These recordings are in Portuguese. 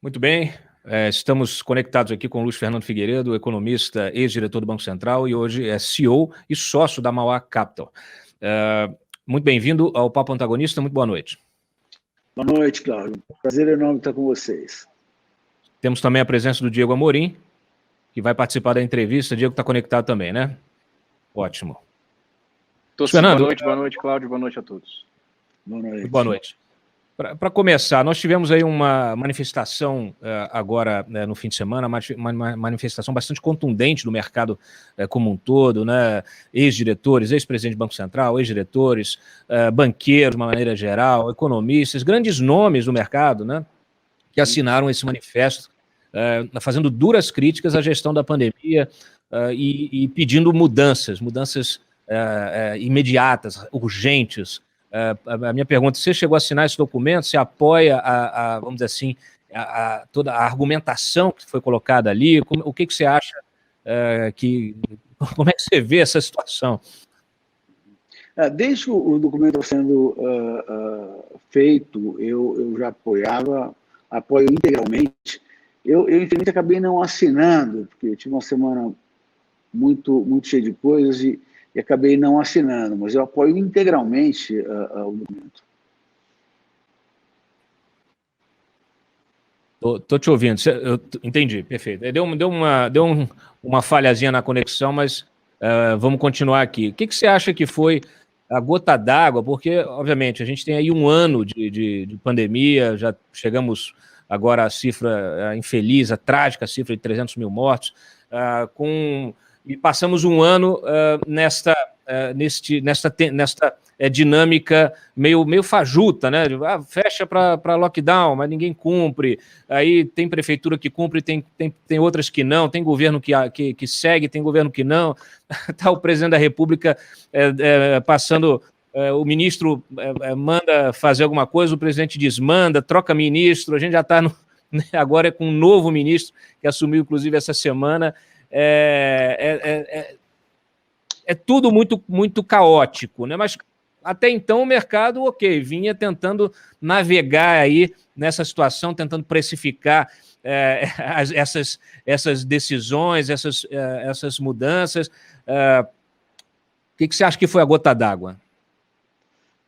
Muito bem, estamos conectados aqui com o Luiz Fernando Figueiredo, economista, ex-diretor do Banco Central e hoje é CEO e sócio da Mauá Capital. Muito bem-vindo ao Papo Antagonista, muito boa noite. Boa noite, Cláudio. Prazer enorme estar com vocês. Temos também a presença do Diego Amorim, que vai participar da entrevista. O Diego está conectado também, né? Ótimo. Fernando, boa noite, Cláudio, boa noite a todos. Boa noite. Boa noite. Para começar, nós tivemos aí uma manifestação agora no fim de semana, uma manifestação bastante contundente do mercado como um todo, né? Ex-diretores, ex-presidente do Banco Central, ex-diretores, banqueiros de uma maneira geral, economistas, grandes nomes do mercado, né? Que assinaram esse manifesto, fazendo duras críticas à gestão da pandemia e pedindo mudanças imediatas, urgentes. A minha pergunta, você chegou a assinar esse documento, você apoia, vamos dizer assim, toda a argumentação que foi colocada ali? O que você acha, como é que você vê essa situação? Desde que o documento está sendo feito, eu já apoio integralmente. Eu infelizmente, acabei não assinando, porque eu tive uma semana muito cheia de coisas e acabei não assinando, mas eu apoio integralmente o documento. Estou te ouvindo, eu entendi, perfeito. Deu uma falhazinha na conexão, mas vamos continuar aqui. O que você acha que foi a gota d'água? Porque, obviamente, a gente tem aí um ano de pandemia, já chegamos agora à cifra infeliz, a trágica cifra de 300 mil mortos, e passamos um ano nesta dinâmica meio fajuta, né? Fecha para lockdown, mas ninguém cumpre. Aí tem prefeitura que cumpre, tem outras que não, tem governo que segue, tem governo que não. Está o presidente da República passando... o ministro manda fazer alguma coisa, o presidente desmanda, troca ministro, a gente já está agora com um novo ministro que assumiu, inclusive, essa semana. É tudo muito caótico, né? Mas até então o mercado, vinha tentando navegar aí nessa situação, tentando precificar essas decisões, essas mudanças. O que você acha que foi a gota d'água?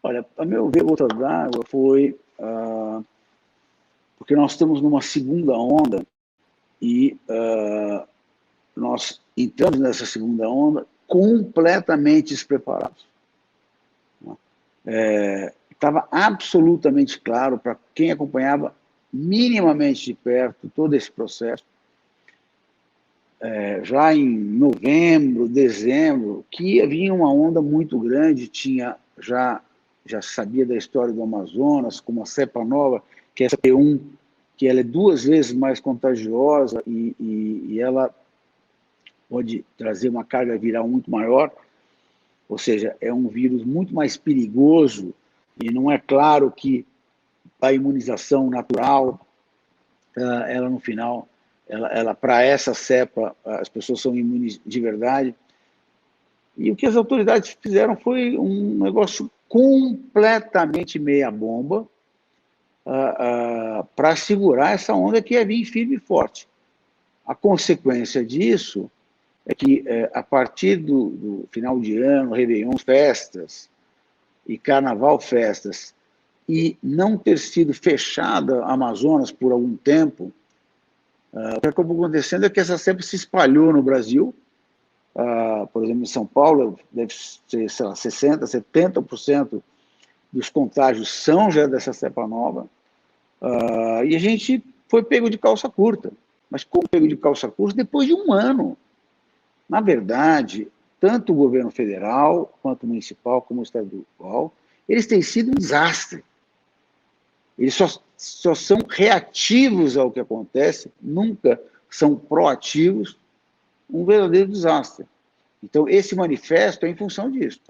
Olha, a meu ver, a gota d'água foi porque nós estamos numa segunda onda e nós entramos nessa segunda onda completamente despreparados. Estava absolutamente claro para quem acompanhava minimamente de perto todo esse processo, já em novembro, dezembro, que havia uma onda muito grande, já sabia da história do Amazonas, como a cepa nova, que é essa P1, que ela é 2 vezes mais contagiosa e ela pode trazer uma carga viral muito maior, ou seja, é um vírus muito mais perigoso e não é claro que a imunização natural, ela no final, para essa cepa, as pessoas são imunes de verdade. E o que as autoridades fizeram foi um negócio completamente meia-bomba para segurar essa onda que ia vir firme e forte. A consequência disso é que, a partir do final de ano, Réveillon, festas, e Carnaval, festas, e não ter sido fechada a Amazonas por algum tempo, o que acabou acontecendo é que essa cepa se espalhou no Brasil. Por exemplo, em São Paulo, deve ser, sei lá, 60%, 70% dos contágios são já dessa cepa nova, e a gente foi pego de calça curta. Mas como pego de calça curta? Depois de um ano. Na verdade, tanto o governo federal, quanto o municipal, como o estadual, eles têm sido um desastre. Eles só são reativos ao que acontece, nunca são proativos, um verdadeiro desastre. Então, esse manifesto é em função disso.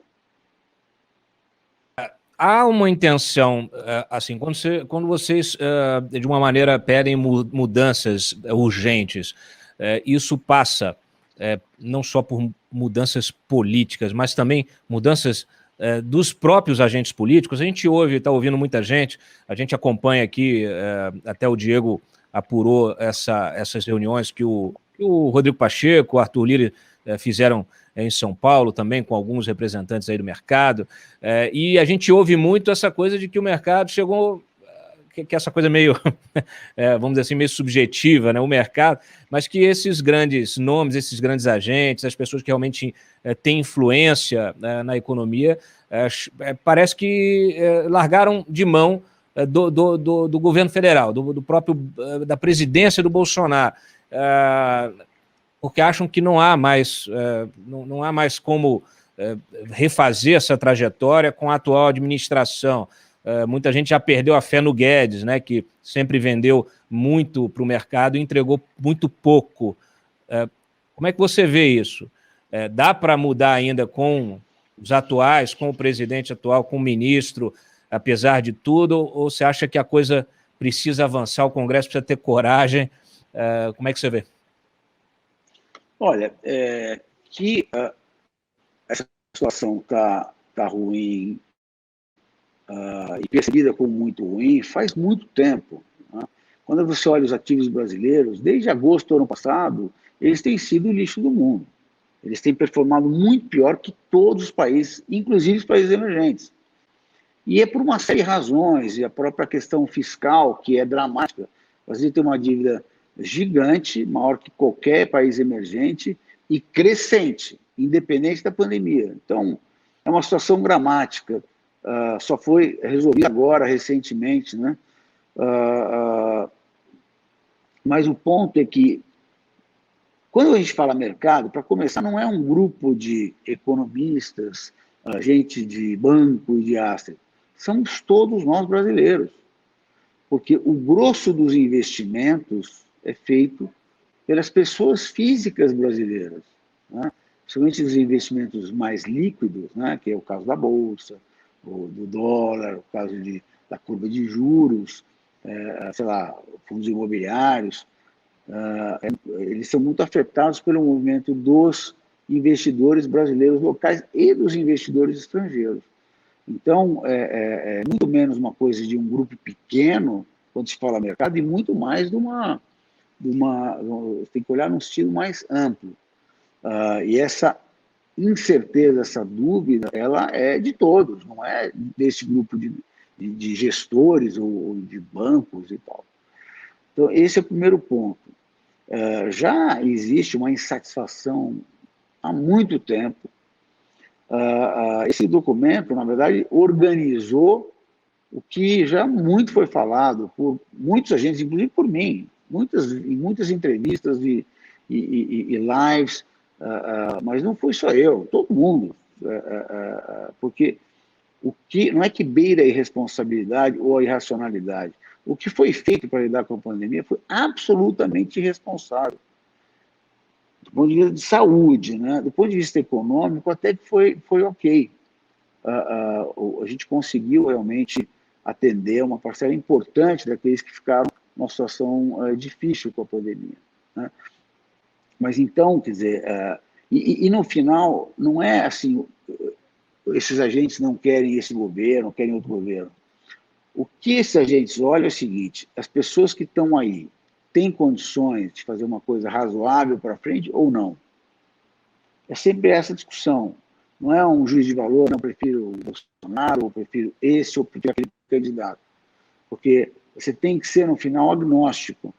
Há uma intenção, assim, quando vocês, de uma maneira, pedem mudanças urgentes, isso passa não só por mudanças políticas, mas também mudanças dos próprios agentes políticos. A gente está ouvindo muita gente, a gente acompanha aqui, até o Diego apurou essas reuniões que o Rodrigo Pacheco, o Arthur Lira fizeram em São Paulo também, com alguns representantes aí do mercado, e a gente ouve muito essa coisa de que o mercado chegou, que essa coisa meio, vamos dizer assim, meio subjetiva, né, o mercado, mas que esses grandes nomes, esses grandes agentes, as pessoas que realmente têm influência na economia, parece que largaram de mão do governo federal, da presidência do Bolsonaro, porque acham que não há mais como refazer essa trajetória com a atual administração. Muita gente já perdeu a fé no Guedes, né, que sempre vendeu muito para o mercado e entregou muito pouco. Como é que você vê isso? Dá para mudar ainda com os atuais, com o presidente atual, com o ministro, apesar de tudo, ou você acha que a coisa precisa avançar, o Congresso precisa ter coragem? Como é que você vê? Olha, que essa situação está ruim e percebida como muito ruim faz muito tempo. Né? Quando você olha os ativos brasileiros, desde agosto do ano passado, eles têm sido o lixo do mundo. Eles têm performado muito pior que todos os países, inclusive os países emergentes. E é por uma série de razões, e a própria questão fiscal, que é dramática. O Brasil tem uma dívida gigante, maior que qualquer país emergente, e crescente, independente da pandemia. Então, é uma situação dramática, só foi resolvida agora, recentemente, né? Mas o ponto é que, quando a gente fala mercado, para começar, não é um grupo de economistas, gente de banco e de asset, somos todos nós brasileiros, porque o grosso dos investimentos é feito pelas pessoas físicas brasileiras, né? Principalmente os investimentos mais líquidos, né? Que é o caso da Bolsa, do dólar, o caso da curva de juros, sei lá, fundos imobiliários, eles são muito afetados pelo movimento dos investidores brasileiros locais e dos investidores estrangeiros. Então, é muito menos uma coisa de um grupo pequeno, quando se fala mercado, e muito mais tem que olhar num estilo mais amplo. E essa incerteza, essa dúvida, ela é de todos, não é desse grupo de gestores ou de bancos e tal. Então, esse é o primeiro ponto. Já existe uma insatisfação há muito tempo. Esse documento, na verdade, organizou o que já muito foi falado por muitos agentes, inclusive por mim, em muitas entrevistas e lives, mas não foi só eu, todo mundo, porque não é que beira a irresponsabilidade ou a irracionalidade. O que foi feito para lidar com a pandemia foi absolutamente irresponsável. Do ponto de vista de saúde, né? Do ponto de vista econômico, até que foi ok. A gente conseguiu realmente atender uma parcela importante daqueles que ficaram numa situação difícil com a pandemia, né? Mas então, quer dizer, e no final, não é assim, esses agentes não querem esse governo, querem outro governo. O que esses agentes olham é o seguinte: as pessoas que estão aí têm condições de fazer uma coisa razoável para frente ou não? É sempre essa discussão. Não é um juiz de valor, não prefiro o Bolsonaro, ou prefiro esse, ou prefiro aquele candidato. Porque você tem que ser, no final, agnóstico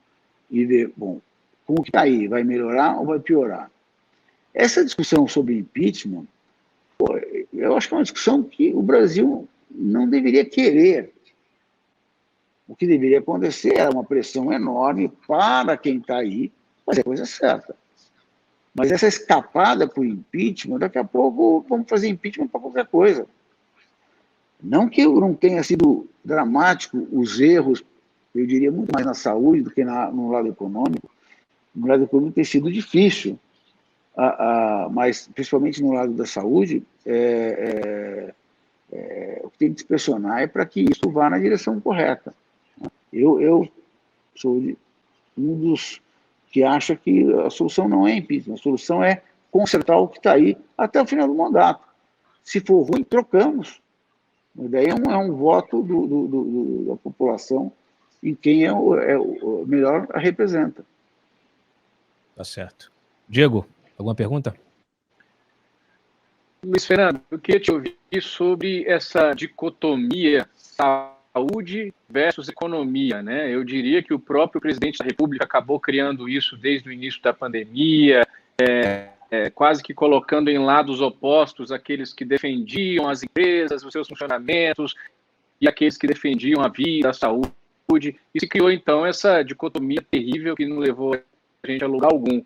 e ver, bom, como que está aí? Vai melhorar ou vai piorar? Essa discussão sobre impeachment, eu acho que é uma discussão que o Brasil não deveria querer. O que deveria acontecer é uma pressão enorme para quem está aí fazer a coisa certa. Mas essa escapada para o impeachment, daqui a pouco vamos fazer impeachment para qualquer coisa. Não que não tenha sido dramático os erros, eu diria muito mais na saúde do que no lado econômico. No lado econômico tem sido difícil, mas principalmente no lado da saúde, o que tem que se pressionar é para que isso vá na direção correta. Eu sou um dos que acha que a solução não é impeachment, a solução é consertar o que está aí até o final do mandato. Se for ruim, trocamos. Mas daí é um voto da população em quem o melhor a representa. Tá certo. Diego, alguma pergunta? Luiz Fernando, eu queria te ouvir sobre essa dicotomia saúde versus economia, né? Eu diria que o próprio presidente da República acabou criando isso desde o início da pandemia, quase que colocando em lados opostos aqueles que defendiam as empresas, os seus funcionamentos, e aqueles que defendiam a vida, a saúde, e se criou, então, essa dicotomia terrível que não levou a gente a lugar algum.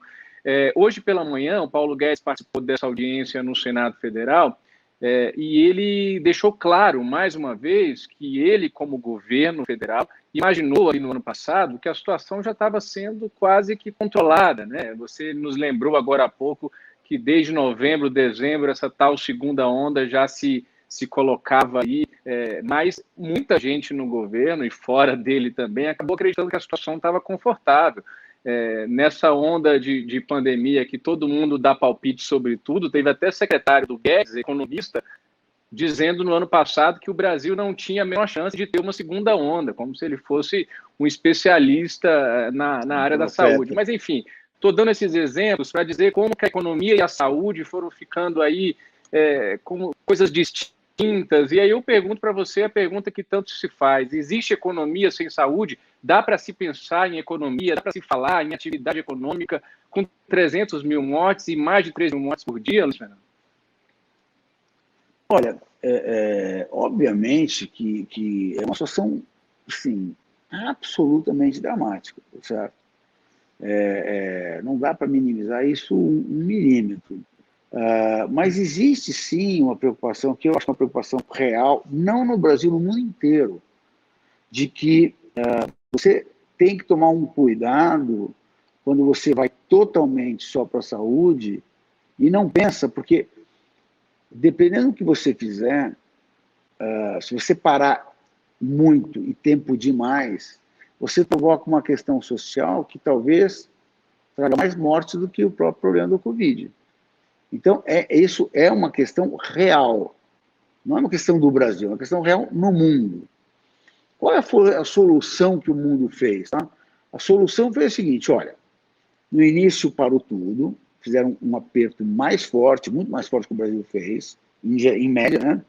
Hoje pela manhã, o Paulo Guedes participou dessa audiência no Senado Federal, e ele deixou claro, mais uma vez, que ele, como governo federal, imaginou ali no ano passado que a situação já estava sendo quase que controlada, né? Você nos lembrou agora há pouco que desde novembro, dezembro, essa tal segunda onda já se colocava aí, mas muita gente no governo e fora dele também acabou acreditando que a situação estava confortável. Nessa onda de pandemia que todo mundo dá palpite sobre tudo, teve até secretário do Guedes, economista, dizendo no ano passado que o Brasil não tinha a menor chance de ter uma segunda onda, como se ele fosse um especialista na área da saúde. Mas, enfim, estou dando esses exemplos para dizer como que a economia e a saúde foram ficando aí como coisas distintas. E aí eu pergunto para você a pergunta que tanto se faz: existe economia sem saúde? Dá para se pensar em economia, dá para se falar em atividade econômica com 300 mil mortes e mais de 3 mil mortes por dia, Luiz Fernando? Olha, obviamente que é uma situação, assim, absolutamente dramática, certo? Não dá para minimizar isso um milímetro. Mas existe, sim, uma preocupação, que eu acho uma preocupação real, não no Brasil, no mundo inteiro, de que você tem que tomar um cuidado quando você vai totalmente só para a saúde e não pensa, porque dependendo do que você fizer, se você parar muito e tempo demais, você provoca uma questão social que talvez traga mais mortes do que o próprio problema do Covid. Então, isso é uma questão real. Não é uma questão do Brasil, é uma questão real no mundo. Qual foi a solução que o mundo fez? Tá? A solução foi a seguinte: olha, no início parou tudo, fizeram um aperto mais forte, muito mais forte que o Brasil fez, em média, né?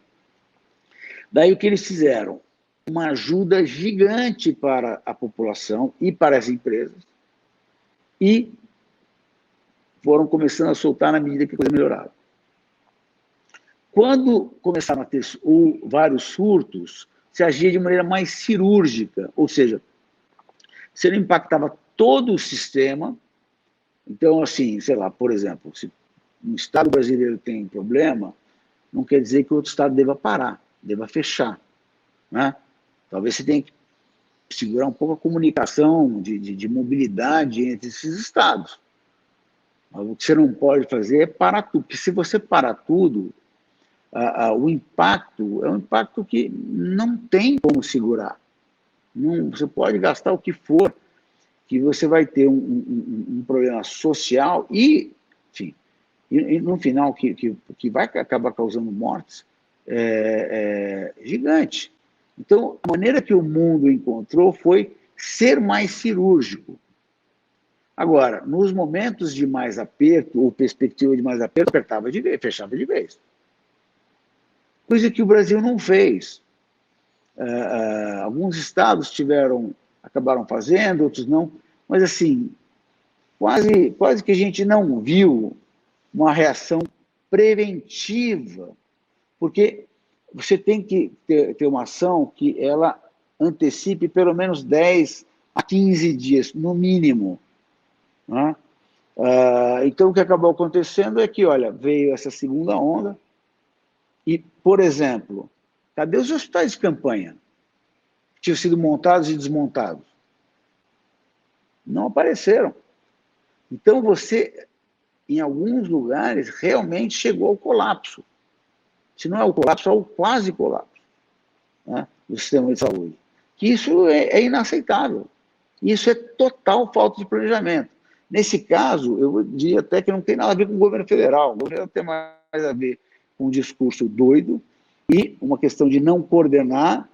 Daí o que eles fizeram? Uma ajuda gigante para a população e para as empresas, e foram começando a soltar na medida que a coisa melhorava. Quando começaram a ter vários surtos, se agia de maneira mais cirúrgica, ou seja, você não impactava todo o sistema. Então, assim, sei lá, por exemplo, se um estado brasileiro tem problema, não quer dizer que o outro estado deva parar, deva fechar, né? Talvez você tenha que segurar um pouco a comunicação de mobilidade entre esses estados. Mas o que você não pode fazer é parar tudo, porque se você parar tudo, o impacto é um impacto que não tem como segurar. Não, você pode gastar o que for, que você vai ter um problema social e, enfim, e no final, que vai acabar causando mortes, gigante. Então, a maneira que o mundo encontrou foi ser mais cirúrgico. Agora, nos momentos de mais aperto, ou perspectiva de mais aperto, apertava de vez, fechava de vez. Coisa que o Brasil não fez. Alguns estados acabaram fazendo, outros não, mas assim, quase que a gente não viu uma reação preventiva, porque você tem que ter uma ação que ela antecipe pelo menos 10 a 15 dias, no mínimo. Né? Então, o que acabou acontecendo é que, olha, veio essa segunda onda e, por exemplo, cadê os hospitais de campanha que tinham sido montados e desmontados? Não apareceram. Então, você, em alguns lugares, realmente chegou ao colapso. Se não é o colapso, é o quase colapso, né, do sistema de saúde. Que isso é inaceitável. Isso é total falta de planejamento. Nesse caso, eu diria até que não tem nada a ver com o governo federal. O governo tem mais a ver com um discurso doido e uma questão de não coordenar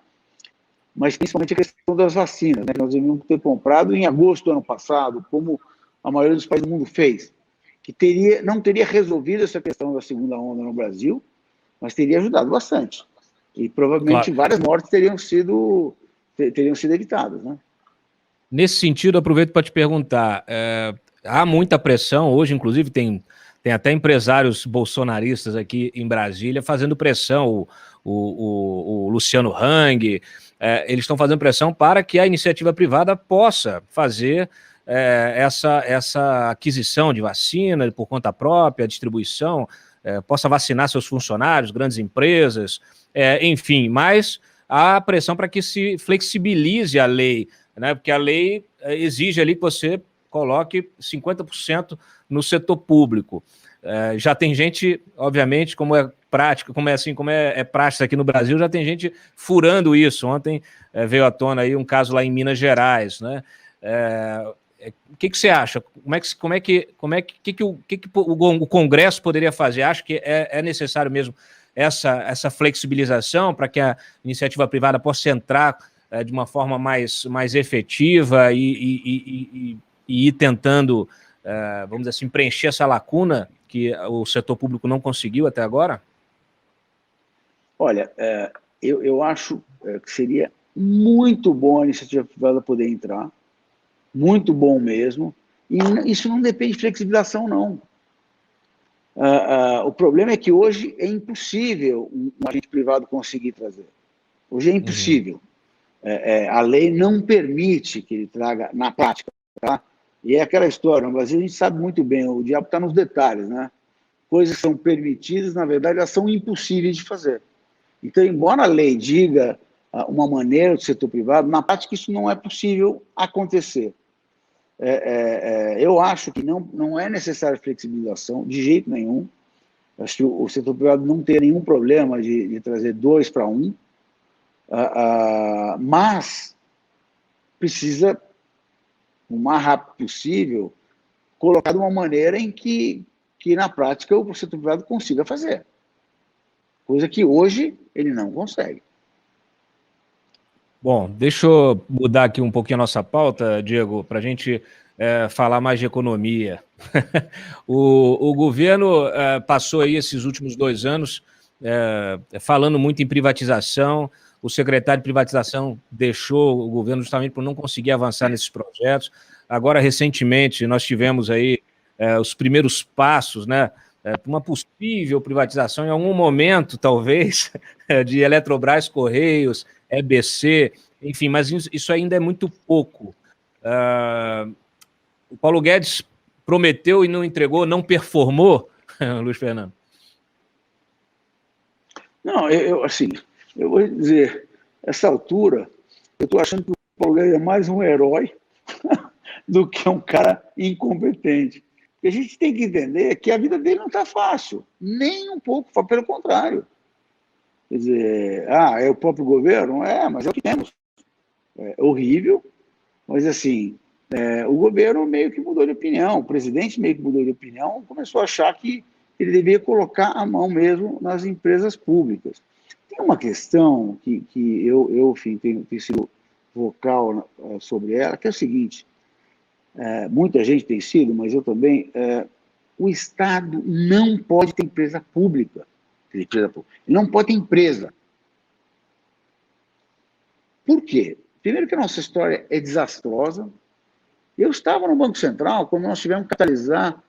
mas principalmente a questão das vacinas, né, que nós devíamos ter comprado em agosto do ano passado, como a maioria dos países do mundo fez, que não teria resolvido essa questão da segunda onda no Brasil, mas teria ajudado bastante. E provavelmente Claro. várias mortes teriam sido evitadas, né? Nesse sentido, aproveito para te perguntar, há muita pressão, hoje inclusive tem até empresários bolsonaristas aqui em Brasília fazendo pressão, o Luciano Hang, eles estão fazendo pressão para que a iniciativa privada possa fazer essa aquisição de vacina por conta própria, distribuição, possa vacinar seus funcionários, grandes empresas, enfim, mas há pressão para que se flexibilize a lei, né? Porque a lei exige ali que você coloque 50% no setor público. Já tem gente, obviamente, como é prática, como é prática aqui no Brasil, já tem gente furando isso. Ontem veio à tona aí um caso lá em Minas Gerais, né? O que você acha? Como é que o Congresso poderia fazer? Acho que é necessário mesmo essa flexibilização para que a iniciativa privada possa entrar de uma forma mais efetiva e ir tentando, vamos dizer assim, preencher essa lacuna que o setor público não conseguiu até agora? Olha, eu acho que seria muito bom a iniciativa privada poder entrar, muito bom mesmo, e isso não depende de flexibilização, não. O problema é que hoje é impossível um agente privado conseguir trazer. Hoje é impossível. A lei não permite que ele traga na prática, tá? E é aquela história, no Brasil a gente sabe muito bem, o diabo está nos detalhes, né? Coisas que são permitidas, na verdade, elas são impossíveis de fazer. Então, embora a lei diga uma maneira do setor privado, na prática isso não é possível acontecer. Eu acho que não é necessária flexibilização, de jeito nenhum. Acho que o setor privado não tem nenhum problema de trazer 2 para 1, mas precisa, o mais rápido possível, colocar de uma maneira em que na prática o setor privado consiga fazer. Coisa que hoje ele não consegue. Bom, deixa eu mudar aqui um pouquinho a nossa pauta, Diego, para a gente falar mais de economia. O governo passou aí esses últimos 2 anos falando muito em privatização. O secretário de privatização deixou o governo justamente por não conseguir avançar nesses projetos. Agora, recentemente, nós tivemos aí os primeiros passos, né, uma possível privatização em algum momento, talvez, de Eletrobras, Correios, EBC, enfim, mas isso ainda é muito pouco. O Paulo Guedes prometeu e não entregou, não performou, Luiz Fernando? Não, eu vou dizer, essa altura, eu estou achando que o Paulo Guedes é mais um herói do que um cara incompetente. E a gente tem que entender que a vida dele não está fácil, nem um pouco, pelo contrário. Quer dizer, é o próprio governo? Mas é o que temos. É horrível, mas assim, o governo meio que mudou de opinião, o presidente meio que mudou de opinião, começou a achar que ele devia colocar a mão mesmo nas empresas públicas. Tem uma questão que eu enfim, tenho sido vocal sobre ela, que é o seguinte, muita gente tem sido, mas eu também, o Estado não pode ter empresa pública. Ele não pode ter empresa. Por quê? Primeiro que a nossa história é desastrosa. Eu estava no Banco Central quando nós tivemos que catalisar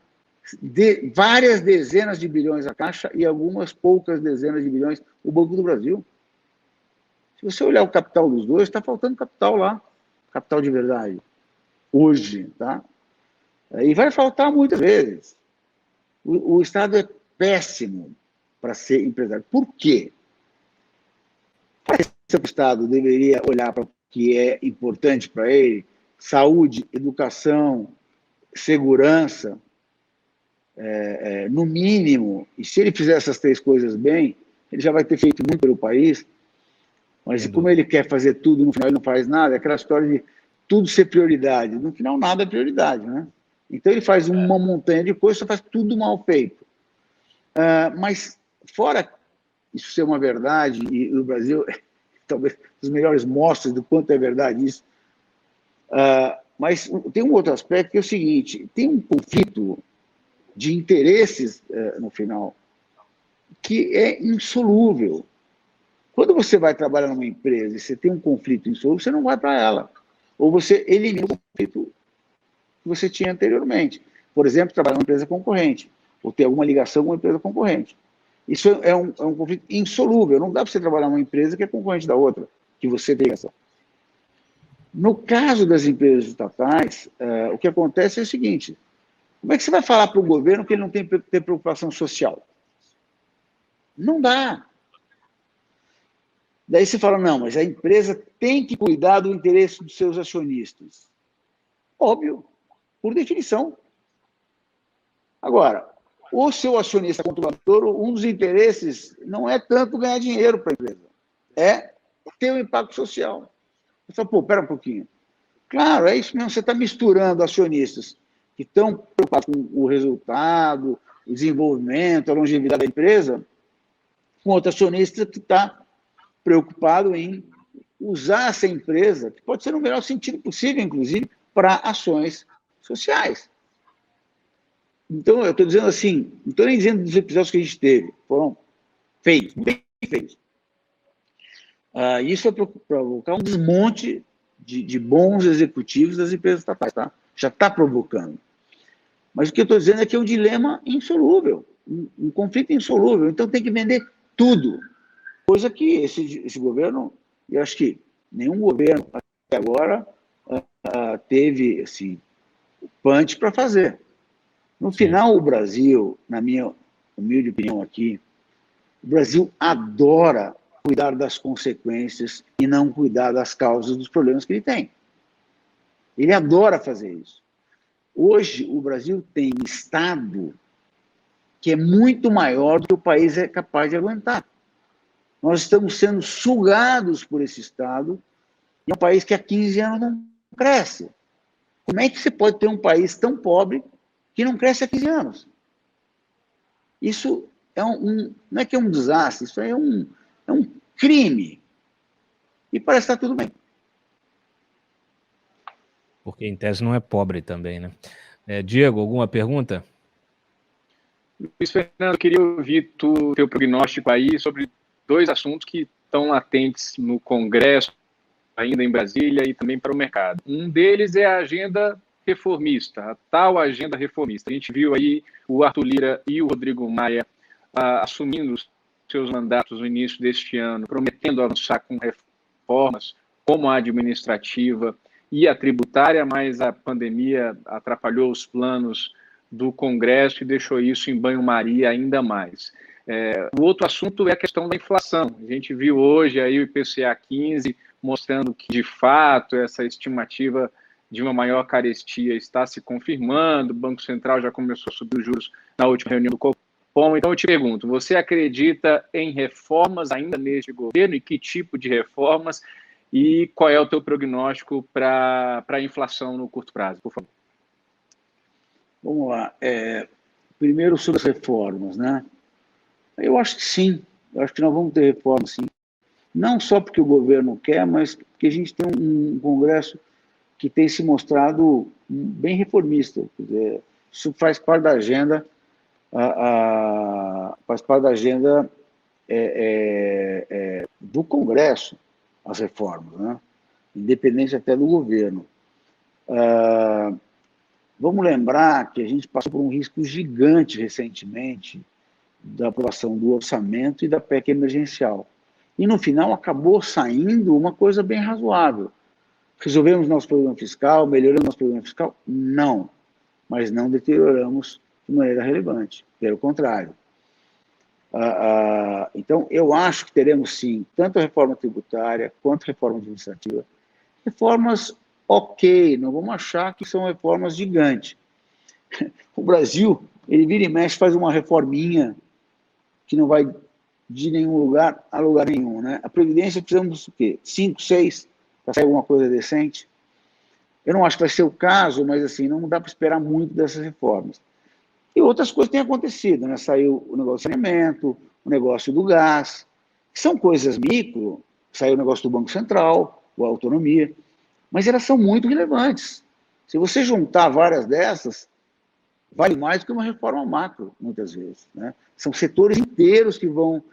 várias dezenas de bilhões a Caixa e algumas poucas dezenas de bilhões o Banco do Brasil. Se você olhar o capital dos dois, está faltando capital lá, capital de verdade, hoje, tá? E vai faltar muitas vezes. O Estado é péssimo para ser empresário. Por quê? Parece que o Estado deveria olhar para o que é importante para ele, saúde, educação, segurança, no mínimo, e se ele fizer essas 3 coisas bem, ele já vai ter feito muito pelo país, mas como ele quer fazer tudo, no final ele não faz nada, é aquela história de tudo ser prioridade, no final nada é prioridade, né? Então ele faz uma montanha de coisas, só faz tudo mal feito. Mas fora isso ser uma verdade, e o Brasil talvez as melhores mostras do quanto é verdade isso. Mas tem um outro aspecto que é o seguinte, tem um conflito de interesses no final que é insolúvel. Quando você vai trabalhar numa empresa e você tem um conflito insolúvel, você não vai para ela. Ou você elimina o conflito que você tinha anteriormente. Por exemplo, trabalhar numa empresa concorrente, ou ter alguma ligação com uma empresa concorrente. Isso é um conflito insolúvel. Não dá para você trabalhar numa empresa que é concorrente da outra, que você tem ligação. No caso das empresas estatais, o que acontece é o seguinte, como é que você vai falar para o governo que ele não tem que ter preocupação social? Não dá. Daí você fala, não, mas a empresa tem que cuidar do interesse dos seus acionistas. Óbvio, por definição. Agora, o seu acionista controlador, um dos interesses não é tanto ganhar dinheiro para a empresa, é ter um impacto social. Você fala, pô, pera um pouquinho. Claro, é isso mesmo, você está misturando acionistas que estão preocupados com o resultado, o desenvolvimento, a longevidade da empresa, com outro acionista que está preocupado em usar essa empresa, que pode ser no melhor sentido possível, inclusive, para ações sociais. Então, eu estou dizendo assim, não estou nem dizendo dos episódios que a gente teve, foram feitos, bem feitos. Isso é para provocar um desmonte de bons executivos das empresas estatais, tá? Já está provocando. Mas o que eu estou dizendo é que é um dilema insolúvel, um conflito insolúvel. Então tem que vender tudo. Coisa que esse governo, eu acho que nenhum governo até agora teve assim, punch para fazer. No final, o Brasil, na minha humilde opinião aqui, o Brasil adora cuidar das consequências e não cuidar das causas dos problemas que ele tem. Ele adora fazer isso. Hoje, o Brasil tem um Estado que é muito maior do que o país é capaz de aguentar. Nós estamos sendo sugados por esse Estado, e é um país que há 15 anos não cresce. Como é que você pode ter um país tão pobre que não cresce há 15 anos? Isso é não é que é um desastre, isso é um crime. E parece que está tudo bem. Porque em tese não é pobre também, né? Diego, alguma pergunta? Luiz Fernando, eu queria ouvir teu prognóstico aí sobre dois assuntos que estão latentes no Congresso, ainda em Brasília, e também para o mercado. Um deles é a agenda reformista, a tal agenda reformista. A gente viu aí o Arthur Lira e o Rodrigo Maia assumindo os seus mandatos no início deste ano, prometendo avançar com reformas como a administrativa e a tributária, mas a pandemia atrapalhou os planos do Congresso e deixou isso em banho-maria ainda mais. O outro assunto é a questão da inflação. A gente viu hoje aí o IPCA 15 mostrando que, de fato, essa estimativa de uma maior carestia está se confirmando. O Banco Central já começou a subir os juros na última reunião do Copom. Então, eu te pergunto, você acredita em reformas ainda neste governo? E que tipo de reformas? E qual é o teu prognóstico para a inflação no curto prazo, por favor? Vamos lá. Primeiro, sobre as reformas, né? Eu acho que sim. Eu acho que nós vamos ter reformas, sim. Não só porque o governo quer, mas porque a gente tem um Congresso que tem se mostrado bem reformista. Quer dizer, isso faz parte da agenda, faz parte da agenda do Congresso, as reformas, né? Independente até do governo. Vamos lembrar que a gente passou por um risco gigante recentemente da aprovação do orçamento e da PEC emergencial. E, no final, acabou saindo uma coisa bem razoável. Resolvemos nosso problema fiscal, melhoramos nosso problema fiscal? Não. Mas não deterioramos de maneira relevante. Pelo contrário. Então, eu acho que teremos, sim, tanto a reforma tributária quanto a reforma administrativa. Reformas ok, não vamos achar que são reformas gigantes. O Brasil, ele vira e mexe, faz uma reforminha que não vai de nenhum lugar a lugar nenhum, né? A Previdência precisamos do quê? 5, 6, para sair alguma coisa decente? Eu não acho que vai ser o caso, mas assim, não dá para esperar muito dessas reformas. E outras coisas têm acontecido, né? Saiu o negócio do saneamento, o negócio do gás, que são coisas micro, saiu o negócio do Banco Central, a autonomia, mas elas são muito relevantes. Se você juntar várias dessas, vale mais do que uma reforma macro, muitas vezes, né? São setores inteiros que vão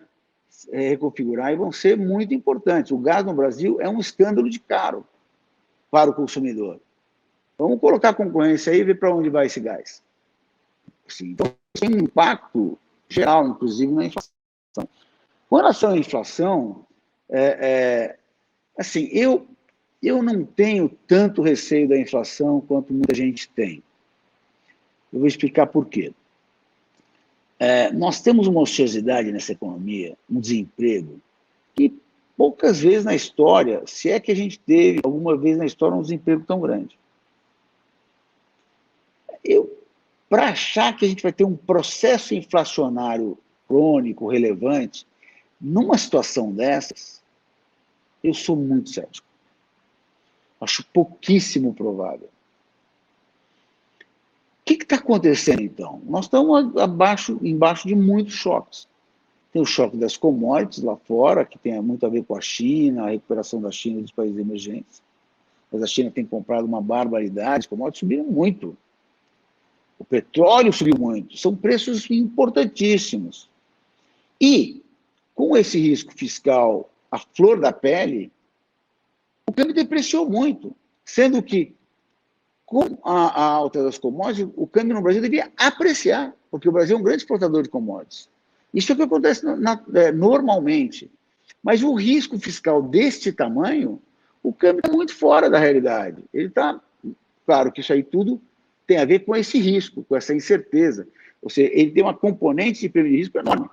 reconfigurar e vão ser muito importantes. O gás no Brasil é um escândalo de caro para o consumidor. Vamos colocar a concorrência aí e ver para onde vai esse gás. Assim, então, tem um impacto geral, inclusive, na inflação. Com relação à inflação, assim, eu não tenho tanto receio da inflação quanto muita gente tem. Eu vou explicar por quê. Nós temos uma ociosidade nessa economia, um desemprego, que poucas vezes na história, se é que a gente teve alguma vez na história um desemprego tão grande. Para achar que a gente vai ter um processo inflacionário crônico, relevante, numa situação dessas, eu sou muito cético. Acho pouquíssimo provável. O que está acontecendo, então? Nós estamos embaixo de muitos choques. Tem o choque das commodities lá fora, que tem muito a ver com a China, a recuperação da China e dos países emergentes. Mas a China tem comprado uma barbaridade, as commodities subiram muito. O petróleo subiu muito. São preços importantíssimos. E, com esse risco fiscal à flor da pele, o câmbio depreciou muito, sendo que, com a alta das commodities, o câmbio no Brasil devia apreciar, porque o Brasil é um grande exportador de commodities. Isso é o que acontece normalmente. Mas o risco fiscal deste tamanho, o câmbio está muito fora da realidade. Ele está, claro que isso aí tudo tem a ver com esse risco, com essa incerteza. Ou seja, ele tem uma componente de prêmio de risco enorme.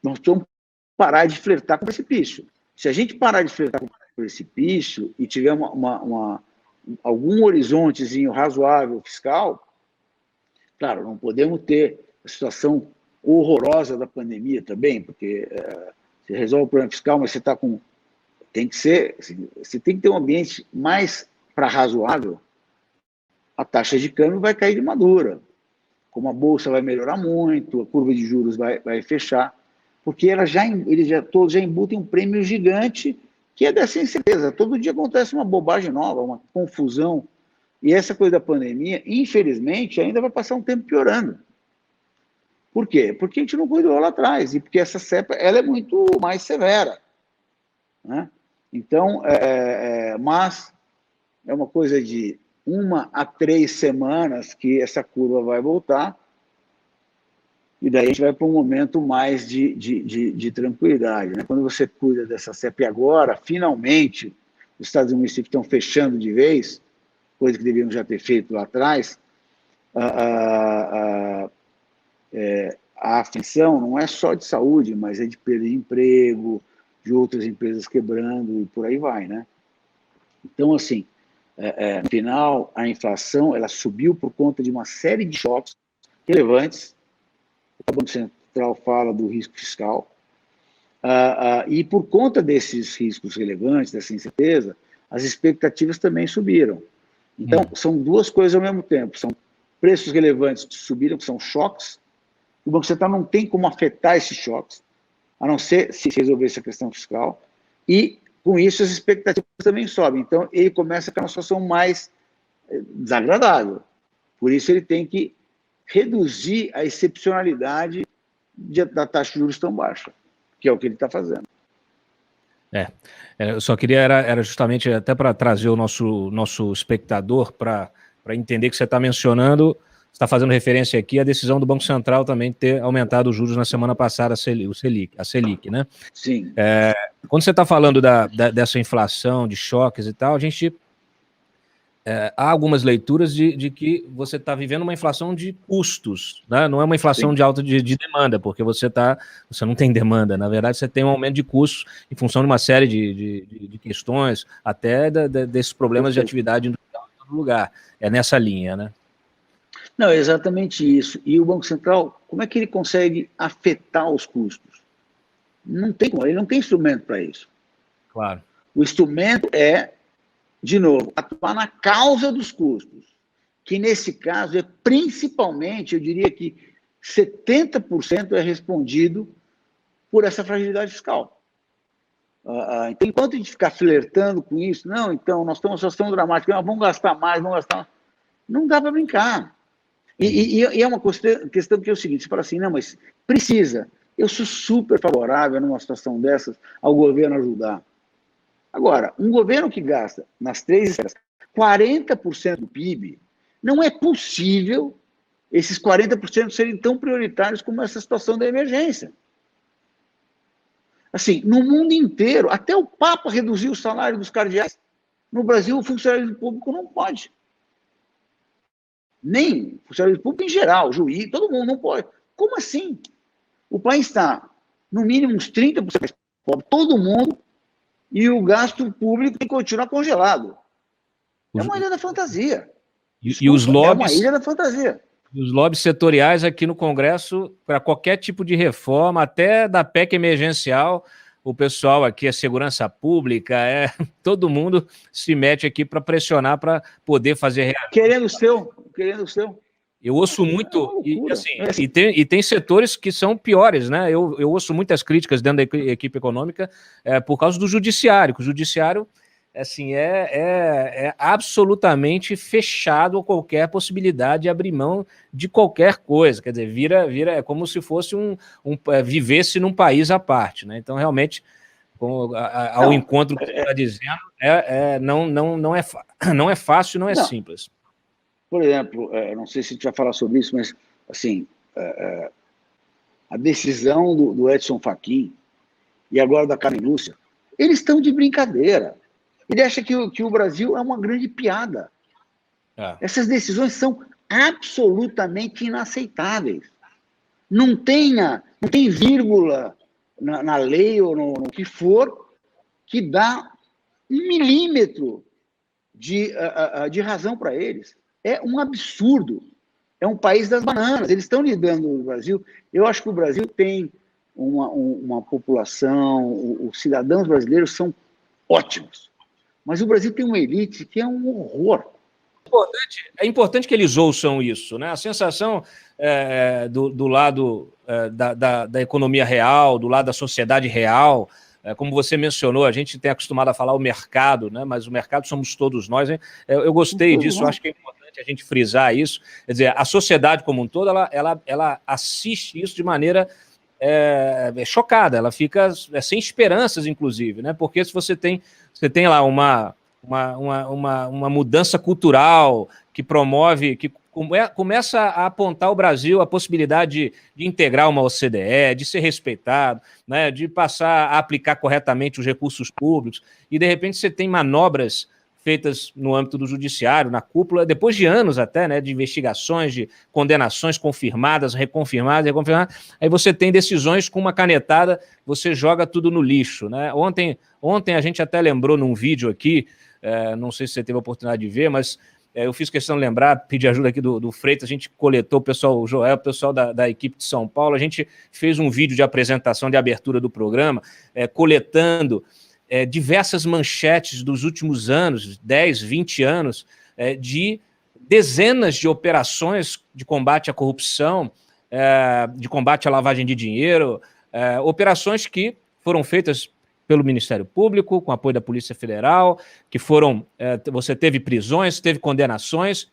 Nós precisamos parar de flertar com o precipício. Se a gente parar de flertar com o precipício e tiver algum horizontezinho razoável fiscal, claro, não podemos ter a situação horrorosa da pandemia também, porque você resolve o problema fiscal, mas você está com... Tem que ser... Você tem que ter um ambiente mais para razoável. A taxa de câmbio vai cair de madura. Como a bolsa vai melhorar muito, a curva de juros vai fechar, porque eles todos já embutem um prêmio gigante que é dessa incerteza. Todo dia acontece uma bobagem nova, uma confusão. E essa coisa da pandemia, infelizmente, ainda vai passar um tempo piorando. Por quê? Porque a gente não cuidou lá atrás, e porque essa cepa ela é muito mais severa. Né? Então, mas é uma coisa de 1 a 3 semanas que essa curva vai voltar, e daí a gente vai para um momento mais de tranquilidade. Né? Quando você cuida dessa cepa e agora, finalmente, os estados e municípios estão fechando de vez, coisa que deveriam já ter feito lá atrás, a aflição não é só de saúde, mas é de perda de emprego, de outras empresas quebrando e por aí vai. Né? Então, assim, no final, a inflação ela subiu por conta de uma série de choques relevantes. O Banco Central fala do risco fiscal. E por conta desses riscos relevantes, dessa incerteza, as expectativas também subiram. Então, são duas coisas ao mesmo tempo. São preços relevantes que subiram, que são choques. O Banco Central não tem como afetar esses choques, a não ser se resolver essa questão fiscal. E, com isso, as expectativas também sobem. Então, ele começa a ficar uma situação mais desagradável. Por isso, ele tem que reduzir a excepcionalidade da taxa de juros tão baixa, que é o que ele está fazendo. Eu só queria, era justamente até para trazer o nosso espectador para entender que você está mencionando, você está fazendo referência aqui à decisão do Banco Central também ter aumentado os juros na semana passada, a Selic, né? Sim. Quando você está falando dessa inflação, de choques e tal, a gente... há algumas leituras de que você está vivendo uma inflação de custos, né? Não é uma inflação Sim. de alta de demanda, porque você não tem demanda, na verdade você tem um aumento de custos em função de uma série de questões, até desses problemas de atividade industrial em todo lugar. É nessa linha, né? Não, é exatamente isso. E o Banco Central, como é que ele consegue afetar os custos? Não tem como, ele não tem instrumento para isso. Claro. O instrumento é, de novo, atuar na causa dos custos, que nesse caso é principalmente, eu diria que 70% é respondido por essa fragilidade fiscal. Então, enquanto a gente ficar flertando com isso, não, então, nós estamos numa situação dramática, vamos gastar mais, vamos gastar mais. Não dá para brincar. E é uma questão que é o seguinte, você fala assim, não, mas precisa. Eu sou super favorável numa situação dessas ao governo ajudar. Agora, um governo que gasta nas 3 esferas 40% do PIB, não é possível esses 40% serem tão prioritários como essa situação da emergência. Assim, no mundo inteiro, até o Papa reduziu o salário dos cardeais. No Brasil, o funcionário público não pode. Nem funcionário público em geral, juiz, todo mundo não pode. Como assim? O país está, no mínimo, uns 30% mais pobre, todo mundo, e o gasto público tem que continuar congelado. É uma ilha da fantasia. E os lobbies... É uma ilha da fantasia. Os lobbies setoriais aqui no Congresso, para qualquer tipo de reforma, até da PEC emergencial, o pessoal aqui, a segurança pública, todo mundo se mete aqui para pressionar para poder fazer... Querendo o seu. Eu ouço muito, e tem setores que são piores, né? Eu ouço muitas críticas dentro da equipe econômica por causa do judiciário, que o judiciário assim, é absolutamente fechado a qualquer possibilidade de abrir mão de qualquer coisa, quer dizer, vira como se fosse vivesse num país à parte, né? Então, realmente, ao encontro que você está dizendo, não é fácil, não é simples. Por exemplo, não sei se a gente vai falar sobre isso, mas, assim, a decisão do Edson Fachin e agora da Carmen Lúcia, eles estão de brincadeira. Ele acha que o Brasil é uma grande piada. Essas decisões são absolutamente inaceitáveis. Não tem vírgula na lei ou no que for que dá 1 milímetro de razão para eles. É um absurdo. É um país das bananas. Eles estão lidando no Brasil. Eu acho que o Brasil tem uma população, os cidadãos brasileiros são ótimos. Mas o Brasil tem uma elite que é um horror. É importante que eles ouçam isso, né? A sensação do lado da economia real, do lado da sociedade real, como você mencionou, a gente tem acostumado a falar o mercado, né? Mas o mercado somos todos nós. Hein? Eu gostei disso, eu acho que é importante a gente frisar isso. Quer dizer, a sociedade como um todo, ela assiste isso de maneira chocada, ela fica sem esperanças, inclusive, né? Porque se você tem lá uma mudança cultural que promove, que começa a apontar ao Brasil a possibilidade de integrar uma OCDE, de ser respeitado, né, de passar a aplicar corretamente os recursos públicos, e de repente você tem manobras feitas no âmbito do judiciário, na cúpula, depois de anos até, né, de investigações, de condenações confirmadas, reconfirmadas, aí você tem decisões com uma canetada, você joga tudo no lixo, né? Ontem a gente até lembrou num vídeo aqui, não sei se você teve a oportunidade de ver, mas eu fiz questão de lembrar, pedir ajuda aqui do Freitas, a gente coletou o Joel, o pessoal da equipe de São Paulo, a gente fez um vídeo de apresentação, de abertura do programa, coletando diversas manchetes dos últimos anos, 10, 20 anos, de dezenas de operações de combate à corrupção, de combate à lavagem de dinheiro, operações que foram feitas pelo Ministério Público, com apoio da Polícia Federal, que você teve prisões, teve condenações,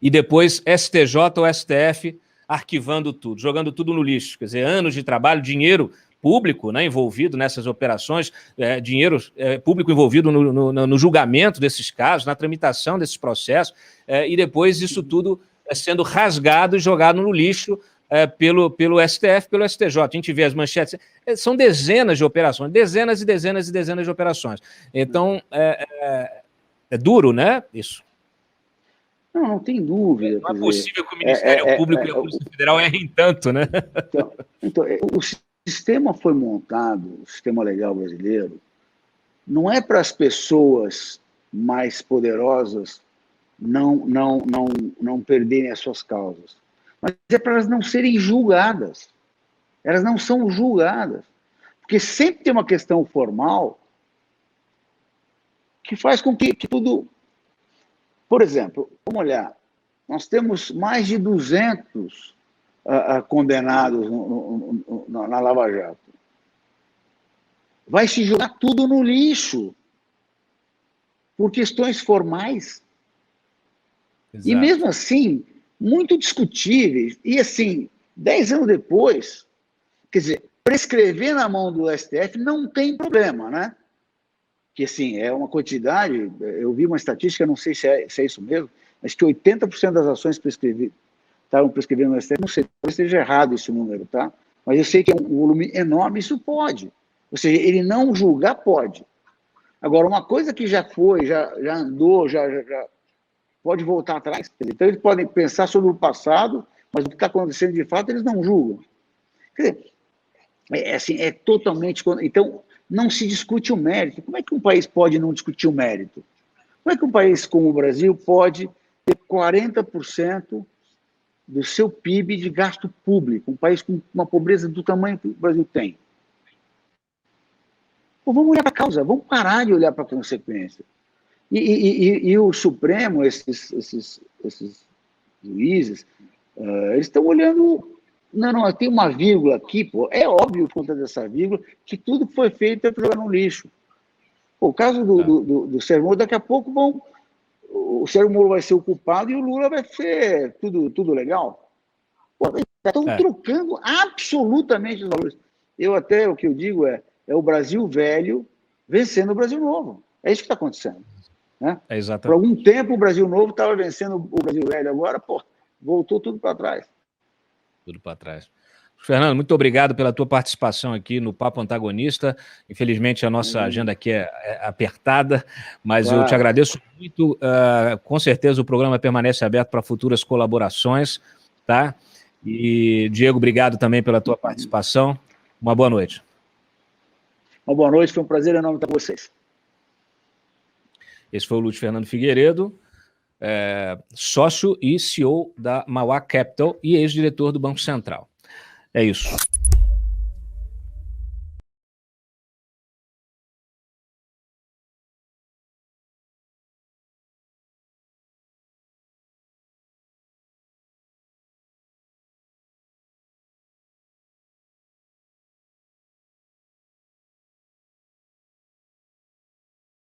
e depois STJ ou STF arquivando tudo, jogando tudo no lixo, quer dizer, anos de trabalho, dinheiro público, né, envolvido nessas operações, dinheiro público envolvido no julgamento desses casos, na tramitação desses processos, e depois isso tudo sendo rasgado e jogado no lixo pelo STF, pelo STJ. A gente vê as manchetes, são dezenas de operações, dezenas e dezenas e dezenas de operações. Então, é duro, né, isso? Não tem dúvida. Não é possível que o Ministério Público e a Polícia Federal errem tanto, né? Então, o sistema foi montado, o sistema legal brasileiro, não é para as pessoas mais poderosas não perderem as suas causas, mas é para elas não serem julgadas. Elas não são julgadas. Porque sempre tem uma questão formal que faz com que tudo... Por exemplo, vamos olhar, nós temos mais de 200 condenados na Lava Jato. vai se jogar tudo no lixo por questões formais. Exato. E mesmo assim, muito discutíveis. E assim, 10 anos depois, quer dizer, prescrever na mão do STF não tem problema, né? Que assim, é uma quantidade, eu vi uma estatística, não sei se é isso mesmo, mas que 80% das ações estavam prescrevendo no STF, não sei, talvez esteja errado esse número, tá? Mas eu sei que é um volume enorme, isso pode. Ou seja, ele não julgar, pode. Agora, uma coisa que já foi, já andou, já pode voltar atrás. Então, eles podem pensar sobre o passado, mas o que está acontecendo de fato, eles não julgam. Quer dizer, assim, é totalmente... Então, não se discute o mérito. Como é que um país pode não discutir o mérito? Como é que um país como o Brasil pode ter 40% do seu PIB de gasto público? Um país com uma pobreza do tamanho que o Brasil tem. Pô, vamos olhar para a causa, vamos parar de olhar para a consequência. E o Supremo, esses juízes, eles estão olhando... Não, tem uma vírgula aqui, pô. É óbvio, por conta dessa vírgula, que tudo que foi feito é para jogar no lixo. Pô, o caso do Sérgio Moro, daqui a pouco o Sérgio Moro vai ser o culpado e o Lula vai ser tudo legal. Pô, estão trocando absolutamente os valores. O que eu digo é o Brasil velho vencendo o Brasil novo. É isso que está acontecendo. Né? Por algum tempo o Brasil novo estava vencendo o Brasil velho, agora, pô, voltou tudo para trás. Tudo para trás. Fernando, muito obrigado pela tua participação aqui no Papo Antagonista. Infelizmente, a nossa agenda aqui é apertada, mas eu te agradeço muito. Com certeza, o programa permanece aberto para futuras colaborações, tá? E, Diego, obrigado também pela tua participação. Uma boa noite. Uma boa noite, foi um prazer enorme estar com vocês. Esse foi o Luiz Fernando Figueiredo, sócio e CEO da Mauá Capital e ex-diretor do Banco Central. É isso.